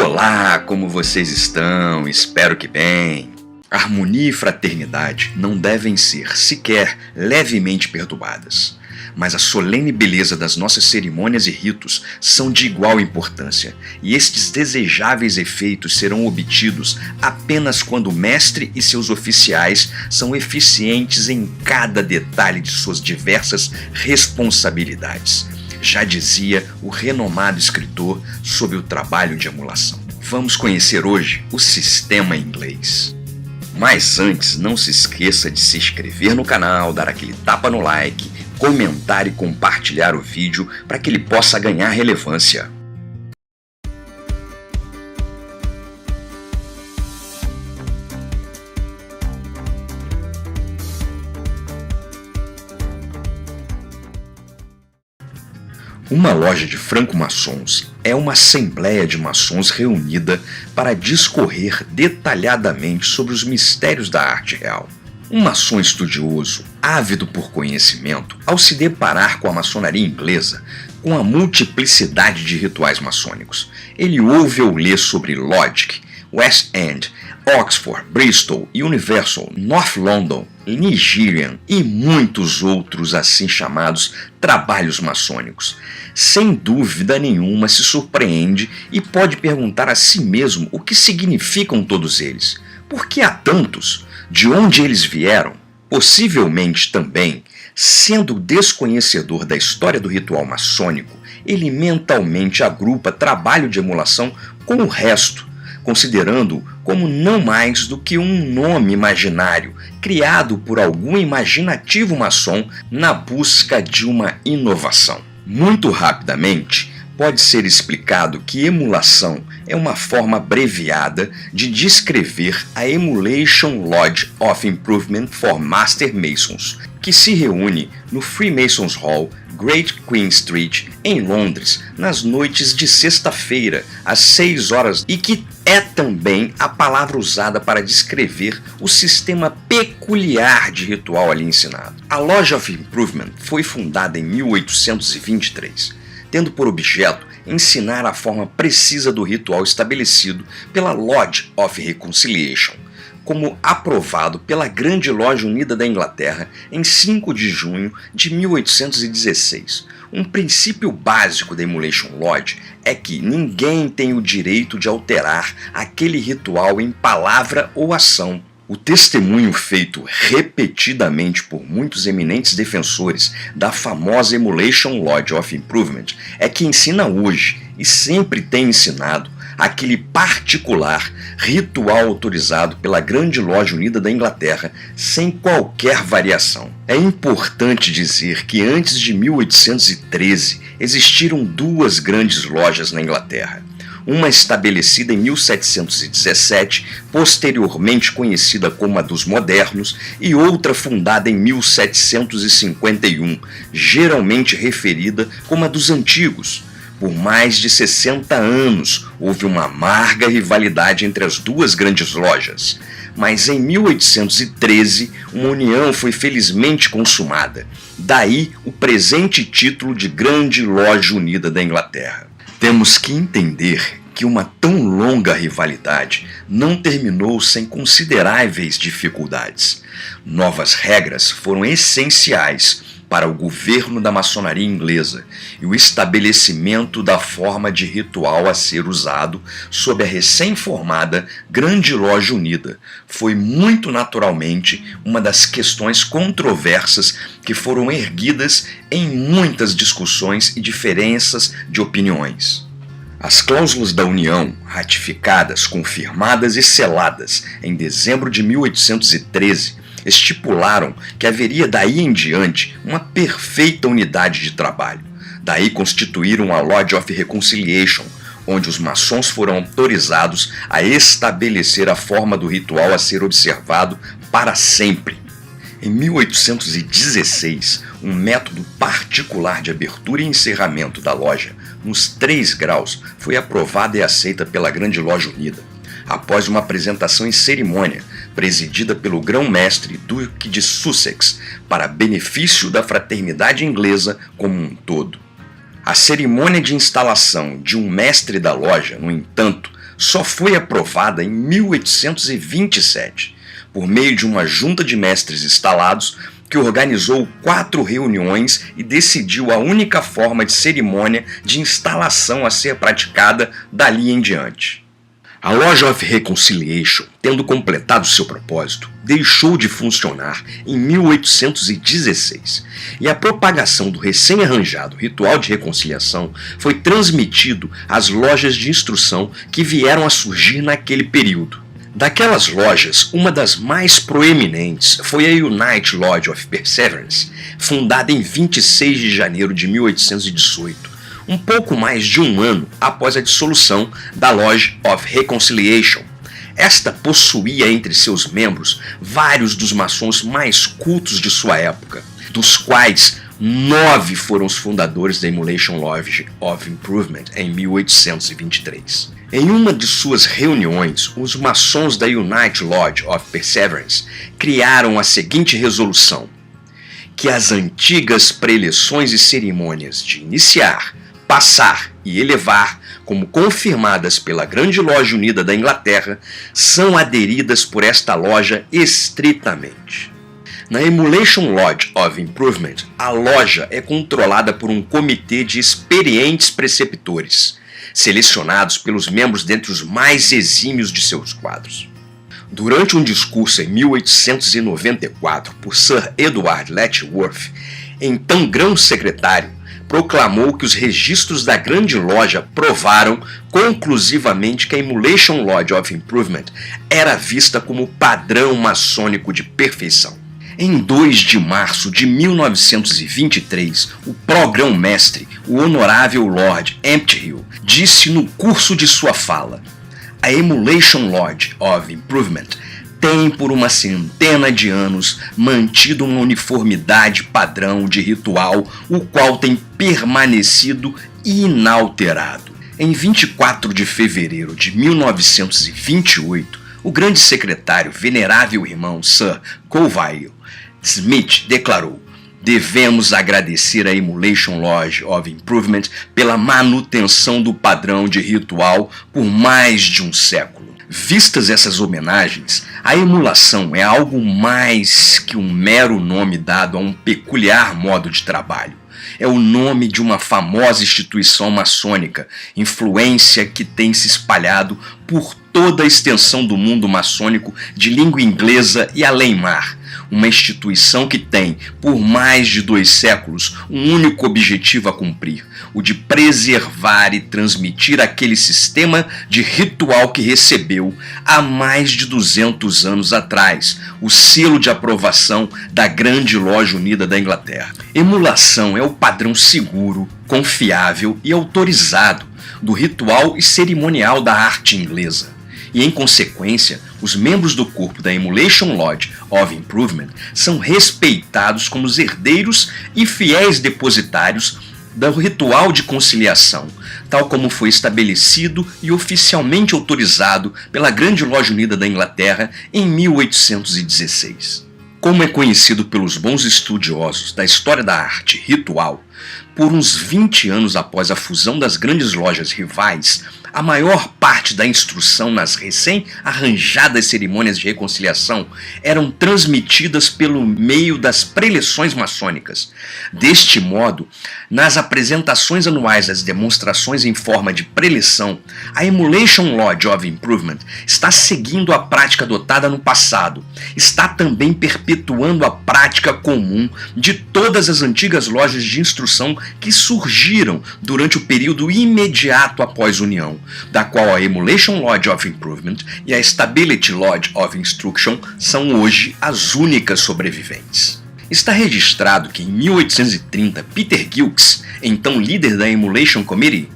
Olá, como vocês estão? Espero que bem. Harmonia e fraternidade não devem ser sequer levemente perturbadas, mas a solene beleza das nossas cerimônias e ritos são de igual importância, e estes desejáveis efeitos serão obtidos apenas quando o mestre e seus oficiais são eficientes em cada detalhe de suas diversas responsabilidades. Já dizia o renomado escritor sobre o trabalho de emulação. Vamos conhecer hoje o sistema inglês. Mas antes, não se esqueça de se inscrever no canal, dar aquele tapa no like, comentar e compartilhar o vídeo para que ele possa ganhar relevância. Uma loja de franco-maçons é uma assembleia de maçons reunida para discorrer detalhadamente sobre os mistérios da arte real. Um maçom estudioso, ávido por conhecimento, ao se deparar com a maçonaria inglesa, com a multiplicidade de rituais maçônicos, ele ouve ou lê sobre Logic, West End, Oxford, Bristol, Universal, North London, Nigerian e muitos outros assim chamados trabalhos maçônicos. Sem dúvida nenhuma se surpreende e pode perguntar a si mesmo o que significam todos eles. Por que há tantos? De onde eles vieram? Possivelmente também, sendo desconhecedor da história do ritual maçônico, ele mentalmente agrupa trabalho de emulação com o resto, considerando-o como não mais do que um nome imaginário criado por algum imaginativo maçom na busca de uma inovação. Muito rapidamente, pode ser explicado que emulação é uma forma abreviada de descrever a Emulation Lodge of Improvement for Master Masons, que se reúne no Freemasons Hall, Great Queen Street, em Londres, nas noites de sexta-feira, às 6 horas, e que é também a palavra usada para descrever o sistema peculiar de ritual ali ensinado. A Lodge of Improvement foi fundada em 1823, tendo por objeto ensinar a forma precisa do ritual estabelecido pela Lodge of Reconciliation, como aprovado pela Grande Loja Unida da Inglaterra em 5 de junho de 1816. Um princípio básico da Emulation Lodge é que ninguém tem o direito de alterar aquele ritual em palavra ou ação. O testemunho feito repetidamente por muitos eminentes defensores da famosa Emulation Lodge of Improvement é que ensina hoje, e sempre tem ensinado, aquele particular ritual autorizado pela Grande Loja Unida da Inglaterra sem qualquer variação. É importante dizer que antes de 1813 existiram duas grandes lojas na Inglaterra. Uma estabelecida em 1717, posteriormente conhecida como a dos modernos, e outra fundada em 1751, geralmente referida como a dos antigos. Por mais de 60 anos, houve uma amarga rivalidade entre as duas grandes lojas. Mas em 1813, uma união foi felizmente consumada. Daí o presente título de Grande Loja Unida da Inglaterra. Temos que entender que uma tão longa rivalidade não terminou sem consideráveis dificuldades. Novas regras foram essenciais para o governo da maçonaria inglesa e o estabelecimento da forma de ritual a ser usado sob a recém-formada Grande Loja Unida foi muito naturalmente uma das questões controversas que foram erguidas em muitas discussões e diferenças de opiniões. As cláusulas da União, ratificadas, confirmadas e seladas em dezembro de 1813, estipularam que haveria daí em diante uma perfeita unidade de trabalho. Daí constituíram a Lodge of Reconciliation, onde os maçons foram autorizados a estabelecer a forma do ritual a ser observado para sempre. Em 1816, um método particular de abertura e encerramento da loja, nos 3 graus, foi aprovado e aceita pela Grande Loja Unida, após uma apresentação em cerimônia, presidida pelo grão-mestre Duque de Sussex, para benefício da fraternidade inglesa como um todo. A cerimônia de instalação de um mestre da loja, no entanto, só foi aprovada em 1827, por meio de uma junta de mestres instalados que organizou 4 reuniões e decidiu a única forma de cerimônia de instalação a ser praticada dali em diante. A Lodge of Reconciliation, tendo completado seu propósito, deixou de funcionar em 1816, e a propagação do recém-arranjado ritual de reconciliação foi transmitido às lojas de instrução que vieram a surgir naquele período. Daquelas lojas, uma das mais proeminentes foi a United Lodge of Perseverance, fundada em 26 de janeiro de 1818, um pouco mais de um ano após a dissolução da Lodge of Reconciliation. Esta possuía entre seus membros vários dos maçons mais cultos de sua época, dos quais 9 foram os fundadores da Emulation Lodge of Improvement em 1823. Em uma de suas reuniões, os maçons da United Lodge of Perseverance criaram a seguinte resolução: que as antigas preleções e cerimônias de iniciar, passar e elevar, como confirmadas pela Grande Loja Unida da Inglaterra, são aderidas por esta loja estritamente. Na Emulation Lodge of Improvement, a loja é controlada por um comitê de experientes preceptores, selecionados pelos membros dentre os mais exímios de seus quadros. Durante um discurso em 1894 por Sir Edward Letchworth, então grão-secretário, proclamou que os registros da Grande Loja provaram conclusivamente que a Emulation Lodge of Improvement era vista como padrão maçônico de perfeição. Em 2 de março de 1923, o pró-grão-mestre, o honorável Lord Emptyhill, disse no curso de sua fala: a Emulation Lodge of Improvement tem por uma centena de anos mantido uma uniformidade padrão de ritual, o qual tem permanecido inalterado. Em 24 de fevereiro de 1928, o grande secretário, venerável irmão Sir Colville Smith, declarou: devemos agradecer a Emulation Lodge of Improvement pela manutenção do padrão de ritual por mais de um século. Vistas essas homenagens, a emulação é algo mais que um mero nome dado a um peculiar modo de trabalho. É o nome de uma famosa instituição maçônica, influência que tem se espalhado por toda a extensão do mundo maçônico de língua inglesa e além-mar. Uma instituição que tem, por mais de 2 séculos, um único objetivo a cumprir: o de preservar e transmitir aquele sistema de ritual que recebeu, há mais de 200 anos atrás, o selo de aprovação da Grande Loja Unida da Inglaterra. Emulação é o padrão seguro, confiável e autorizado do ritual e cerimonial da arte inglesa. E, em consequência, os membros do corpo da Emulation Lodge of Improvement são respeitados como os herdeiros e fiéis depositários do ritual de conciliação, tal como foi estabelecido e oficialmente autorizado pela Grande Loja Unida da Inglaterra em 1816. Como é conhecido pelos bons estudiosos da história da arte ritual, por uns 20 anos após a fusão das grandes lojas rivais, a maior parte da instrução nas recém-arranjadas cerimônias de reconciliação eram transmitidas pelo meio das preleções maçônicas. Deste modo, nas apresentações anuais das demonstrações em forma de preleção, a Emulation Lodge of Improvement está seguindo a prática adotada no passado, está também perpetuando a prática comum de todas as antigas lojas de instrução que surgiram durante o período imediato após a união, da qual a Emulation Lodge of Improvement e a Stability Lodge of Instruction são hoje as únicas sobreviventes. Está registrado que em 1830 Peter Gilkes, então líder da Emulation Committee,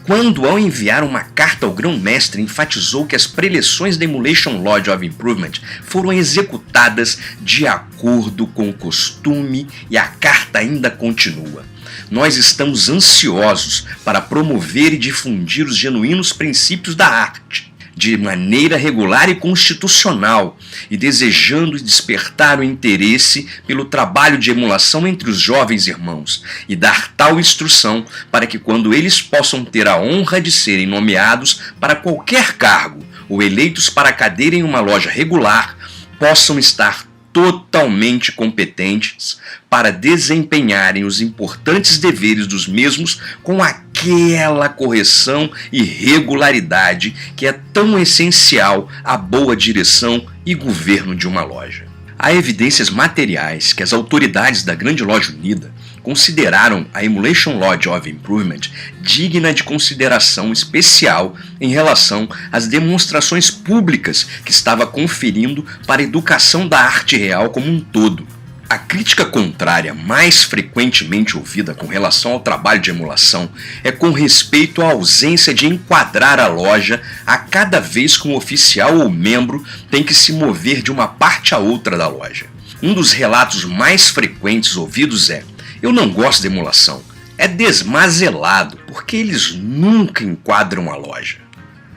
quando ao enviar uma carta ao grão-mestre enfatizou que as preleções da Emulation Lodge of Improvement foram executadas de acordo com o costume, e a carta ainda continua: nós estamos ansiosos para promover e difundir os genuínos princípios da arte. de maneira regular e constitucional, e desejando despertar o interesse pelo trabalho de emulação entre os jovens irmãos, e dar tal instrução para que, quando eles possam ter a honra de serem nomeados para qualquer cargo ou eleitos para cadeira em uma loja regular, possam estar totalmente competentes para desempenharem os importantes deveres dos mesmos com aquela correção e regularidade que é tão essencial à boa direção e governo de uma loja. Há evidências materiais que as autoridades da Grande Loja Unida consideraram a Emulation Lodge of Improvement digna de consideração especial em relação às demonstrações públicas que estava conferindo para a educação da arte real como um todo. A crítica contrária mais frequentemente ouvida com relação ao trabalho de emulação é com respeito à ausência de enquadrar a loja a cada vez que um oficial ou membro tem que se mover de uma parte a outra da loja. Um dos relatos mais frequentes ouvidos é: "Eu não gosto de emulação, é desmazelado, porque eles nunca enquadram a loja."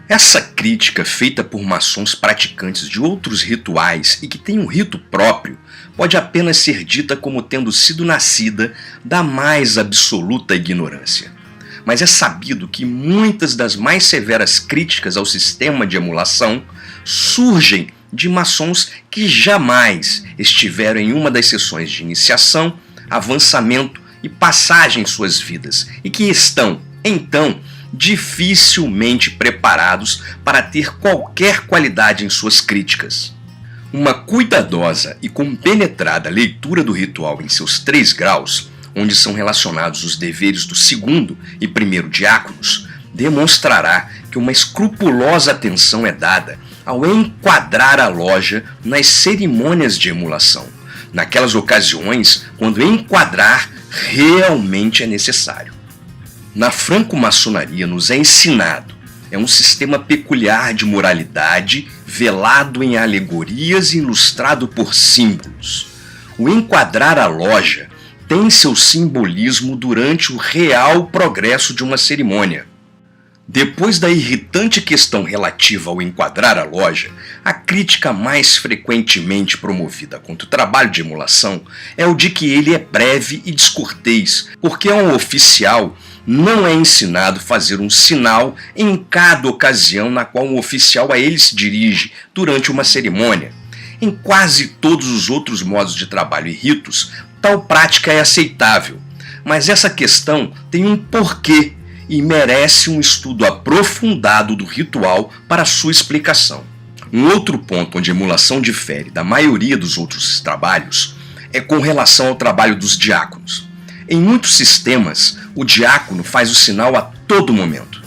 Essa crítica, feita por maçons praticantes de outros rituais e que têm um rito próprio, pode apenas ser dita como tendo sido nascida da mais absoluta ignorância. Mas é sabido que muitas das mais severas críticas ao sistema de emulação surgem de maçons que jamais estiveram em uma das sessões de iniciação, avançamento e passagem em suas vidas, e que estão, então, dificilmente preparados para ter qualquer qualidade em suas críticas. Uma cuidadosa e compenetrada leitura do ritual em seus 3 graus, onde são relacionados os deveres do segundo e primeiro diáconos, demonstrará que uma escrupulosa atenção é dada ao enquadrar a loja nas cerimônias de emulação, naquelas ocasiões quando enquadrar realmente é necessário. Na franco-maçonaria nos é ensinado, é um sistema peculiar de moralidade, velado em alegorias e ilustrado por símbolos. O enquadrar a loja tem seu simbolismo durante o real progresso de uma cerimônia. Depois da irritante questão relativa ao enquadrar a loja, a crítica mais frequentemente promovida contra o trabalho de emulação é o de que ele é breve e descortês, porque a um oficial não é ensinado a fazer um sinal em cada ocasião na qual um oficial a ele se dirige durante uma cerimônia. Em quase todos os outros modos de trabalho e ritos, tal prática é aceitável, mas essa questão tem um porquê e merece um estudo aprofundado do ritual para sua explicação. Um outro ponto onde a emulação difere da maioria dos outros trabalhos é com relação ao trabalho dos diáconos. Em muitos sistemas, o diácono faz o sinal a todo momento.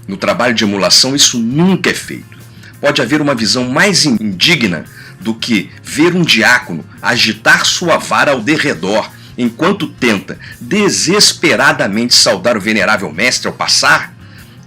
No trabalho de emulação, isso nunca é feito. Pode haver uma visão mais indigna do que ver um diácono agitar sua vara ao derredor enquanto tenta desesperadamente saudar o venerável mestre ao passar.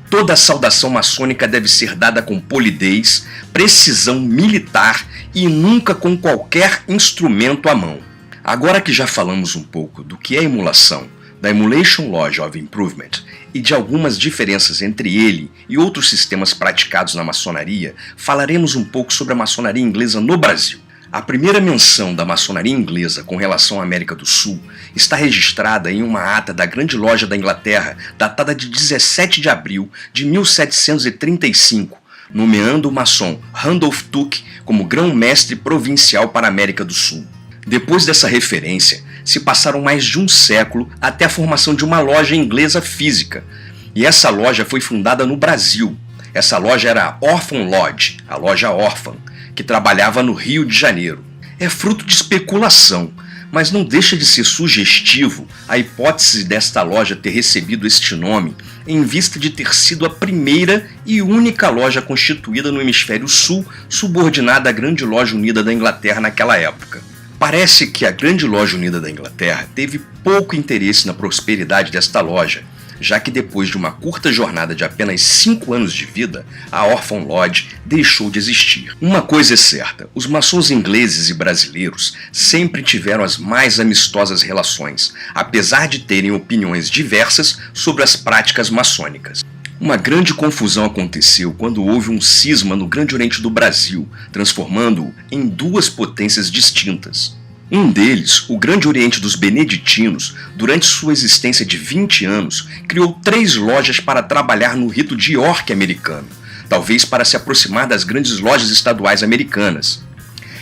Toda a saudação maçônica deve ser dada com polidez, precisão militar e nunca com qualquer instrumento à mão. Agora que já falamos um pouco do que é emulação, da Emulation Lodge of Improvement e de algumas diferenças entre ele e outros sistemas praticados na maçonaria, falaremos um pouco sobre a maçonaria inglesa no Brasil. A primeira menção da maçonaria inglesa com relação à América do Sul está registrada em uma ata da Grande Loja da Inglaterra, datada de 17 de abril de 1735, nomeando o maçom Randolph Tuck como grão-mestre provincial para a América do Sul. Depois dessa referência, se passaram mais de um século até a formação de uma loja inglesa física, e essa loja foi fundada no Brasil. Essa loja era a Orphan Lodge, a loja órfã, que trabalhava no Rio de Janeiro. É fruto de especulação, mas não deixa de ser sugestivo a hipótese desta loja ter recebido este nome em vista de ter sido a primeira e única loja constituída no Hemisfério Sul subordinada à Grande Loja Unida da Inglaterra naquela época. Parece que a Grande Loja Unida da Inglaterra teve pouco interesse na prosperidade desta loja, já que depois de uma curta jornada de apenas 5 anos de vida, a Orphan Lodge deixou de existir. Uma coisa é certa, os maçons ingleses e brasileiros sempre tiveram as mais amistosas relações, apesar de terem opiniões diversas sobre as práticas maçônicas. Uma grande confusão aconteceu quando houve um cisma no Grande Oriente do Brasil, transformando-o em duas potências distintas. Um deles, o Grande Oriente dos Beneditinos, durante sua existência de 20 anos, criou 3 lojas para trabalhar no rito de York americano, talvez para se aproximar das grandes lojas estaduais americanas.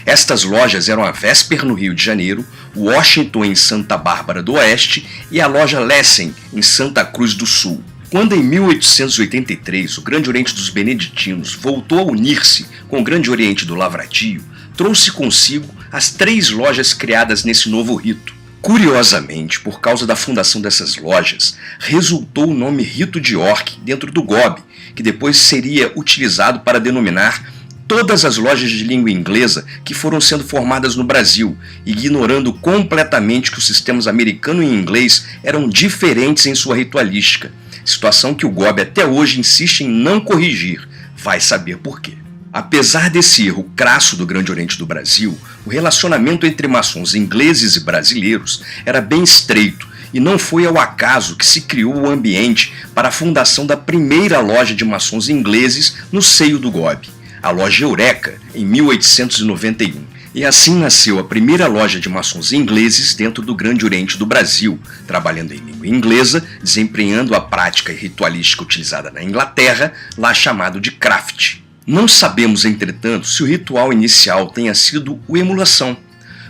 Estas lojas eram a Vesper no Rio de Janeiro, o Washington em Santa Bárbara do Oeste e a loja Lessing em Santa Cruz do Sul. Quando em 1883 o Grande Oriente dos Beneditinos voltou a unir-se com o Grande Oriente do Lavradio, trouxe consigo as 3 lojas criadas nesse novo rito. Curiosamente, por causa da fundação dessas lojas, resultou o nome Rito de York dentro do GOB, que depois seria utilizado para denominar todas as lojas de língua inglesa que foram sendo formadas no Brasil, ignorando completamente que os sistemas americano e inglês eram diferentes em sua ritualística, situação que o GOB até hoje insiste em não corrigir, vai saber por quê. Apesar desse erro crasso do Grande Oriente do Brasil, o relacionamento entre maçons ingleses e brasileiros era bem estreito e não foi ao acaso que se criou o ambiente para a fundação da primeira loja de maçons ingleses no seio do GOB, a loja Eureka, em 1891. E assim nasceu a primeira loja de maçons ingleses dentro do Grande Oriente do Brasil, trabalhando em língua inglesa, desempenhando a prática ritualística utilizada na Inglaterra, lá chamado de craft. Não sabemos, entretanto, se o ritual inicial tenha sido o emulação,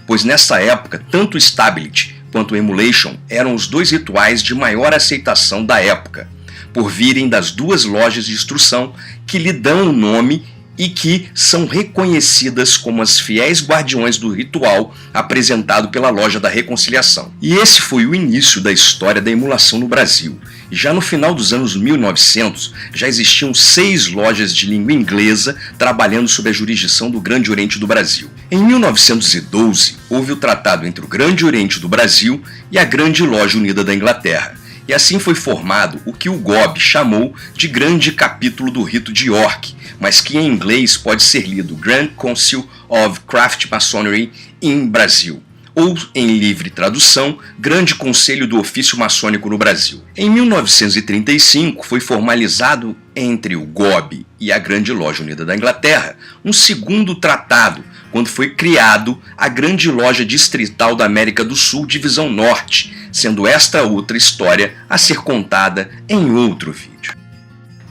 pois nessa época tanto o stability quanto o emulation eram os 2 rituais de maior aceitação da época, por virem das 2 lojas de instrução que lhe dão o nome e que são reconhecidas como as fiéis guardiões do ritual apresentado pela Loja da Reconciliação. E esse foi o início da história da emulação no Brasil. E já no final dos anos 1900, já existiam 6 lojas de língua inglesa trabalhando sob a jurisdição do Grande Oriente do Brasil. Em 1912, houve o tratado entre o Grande Oriente do Brasil e a Grande Loja Unida da Inglaterra. E assim foi formado o que o GOB chamou de Grande Capítulo do Rito de York, mas que em inglês pode ser lido Grand Council of Craft Masonry in Brasil, ou, em livre tradução, Grande Conselho do Ofício Maçônico no Brasil. Em 1935, foi formalizado entre o GOB e a Grande Loja Unida da Inglaterra um segundo tratado, quando foi criado a Grande Loja Distrital da América do Sul, Divisão Norte, sendo esta outra história a ser contada em outro vídeo.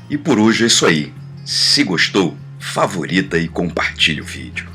E por hoje é isso aí. Se gostou, favorita e compartilhe o vídeo.